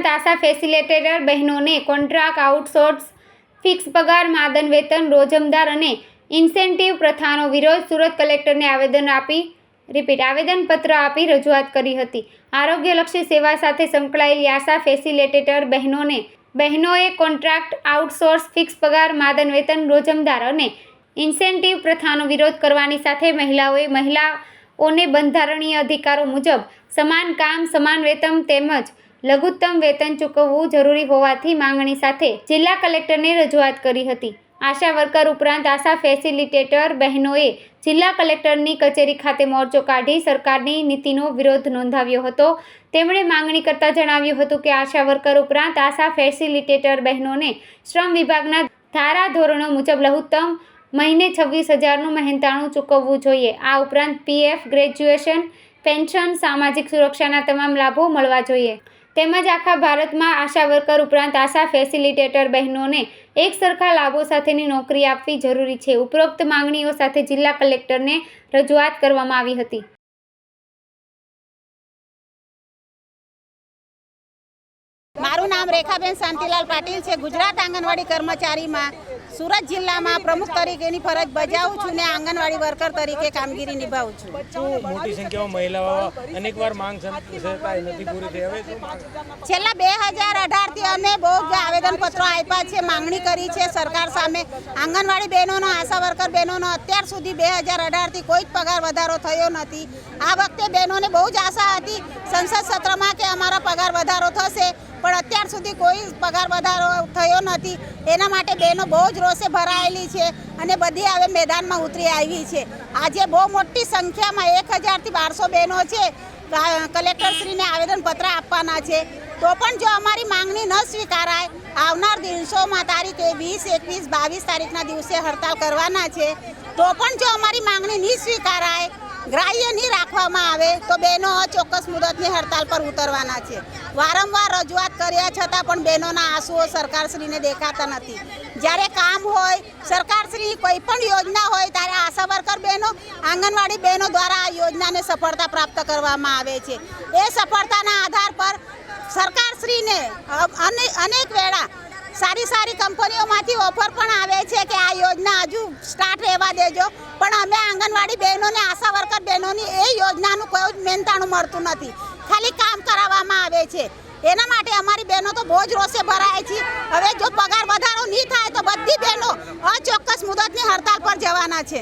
ઉપરાંત આશા ફેસિલિટેટર બહેનોને contract outsource fix પગાર માદન વેતન રોજમદાર અને ઇન્સેન્ટિવ પ્રથાનો વિરોધ સુરત કલેક્ટરને આવેદનપત્ર આપી રજૂઆત કરી હતી। આરોગ્યલક્ષી સેવા સાથે સંકળાયેલી આશા ફેસિલિટેટર બહેનોએ કોન્ટ્રાક્ટ આઉટસોર્સ ફિક્સ પગાર માદન વેતન રોજમદાર અને ઇન્સેન્ટિવ પ્રથાનો વિરોધ કરવાની સાથે મહિલાઓને બંધારણીય અધિકારો મુજબ સમાન કામ સમાન વેતન તેમજ લઘુત્તમ વેતન ચૂકવવું જરૂરી હોવાની માંગણી સાથે જિલ્લા કલેક્ટરને રજૂઆત કરી હતી। આશા વર્કર ઉપરાંત આશા ફેસિલિટેટર બહેનોએ જિલ્લા કલેક્ટરની કચેરી ખાતે મોરચો કાઢી સરકારની નીતિનો વિરોધ નોંધાવ્યો હતો। તેમણે માંગણી કરતા જણાવ્યું હતું કે આશા વર્કર ઉપરાંત આશા ફેસિલિટેટર બહેનોને શ્રમ વિભાગના ધારાધોરણો મુજબ લઘુત્તમ મહિને 26,000નું મહેનતાણું ચૂકવવું જોઈએ। આ ઉપરાંત PF ગ્રેજ્યુએશન પેન્શન સામાજિક સુરક્ષાના તમામ લાભો મળવા જોઈએ તેમજ આખા ભારતમાં આશા વર્કર ઉપરાંત આશા ફેસિલિટેટર બહેનોને એક સરખા લાભો સાથેની નોકરી આપવી જરૂરી છે। ઉપરોક્ત માંગણીઓ સાથે જિલ્લા કલેક્ટરને રજૂઆત કરવામાં આવી હતી। મારું નામ રેખાબેન શાંતિલાલ પાટીલ છે। ગુજરાત આંગણવાડી કર્મચારીમાં સુરત જિલ્લામાં પ્રમુખ તરીકેની ફરજ બજાવું છું ને આંગણવાડી વર્કર તરીકે કામગીરી નિભાવું છું। મોટી સંખ્યામાં મહિલાઓ અનેકવાર માંગ નથી પૂરી થઈ। હવે છેલ્લા 2018થી અમે બહુ જ આવેદનપત્રો આપ્યા છે, માંગણી કરી છે સરકાર સામે। આંગણવાડી બહેનોનો આશા વર્કર બહેનોનો અત્યાર સુધી 2018થી કોઈ જ પગાર વધારો થયો નથી। આ વખતે બહેનોને બહુ જ આશા હતી સંસદ સત્રમાં કે અમારા પગાર વધારો થશે, પણ અત્યાર સુધી કોઈ પગાર વધારો થયો નથી। એના માટે બહેનો બહુ જ રોષે ભરાયેલી છે અને બધી હવે મેદાનમાં ઉતરી આવી છે। આજે બહુ મોટી સંખ્યામાં 1000થી 1200 બહેનો છે કલેક્ટરશ્રીને આવેદનપત્ર આપવાના છે। તો પણ જો અમારી માંગણી ન સ્વીકારાય, આવનાર દિવસોમાં તારીખ 20, 21, 22 તારીખના દિવસે હડતાલ કરવાના છે। તો પણ જો અમારી માંગણી નહીં સ્વીકારાય, ગ્રાહ્ય નહીં રાખવામાં આવે તો બહેનો ચોક્કસ મુદતની હડતાલ પર ઉતરવાના છે। વારંવાર રજૂઆત કર્યા છતાં પણ બહેનોના આંસુઓ સરકારશ્રીને દેખાતા નથી। જ્યારે કામ હોય, સરકારશ્રી કોઈ પણ યોજના હોય ત્યારે આશા વર્કર બહેનો, આંગણવાડી બહેનો દ્વારા આ યોજનાને સફળતા પ્રાપ્ત કરવામાં આવે છે। એ સફળતાના આધાર પર સરકારશ્રીને અનેક વેળા સારી કંપનીઓમાંથી ઓફર પણ આવે છે કે આ યોજના હજુ સ્ટાર્ટ રહેવા દેજો, પણ અમે આંગણવાડી બહેનોને આશા વર્કર બહેનોની એ યોજનાનું કોઈ જ મહેનતાણું મળતું નથી, ખાલી કામ કરાવવામાં આવે છે। એના માટે અમારી બહેનો તો બહુ જ રોષે ભરાય છે। હવે જો પગાર વધારો નહીં થાય તો બધી બહેનો અચોક્કસ મુદતની હડતાલ પર જવાના છે।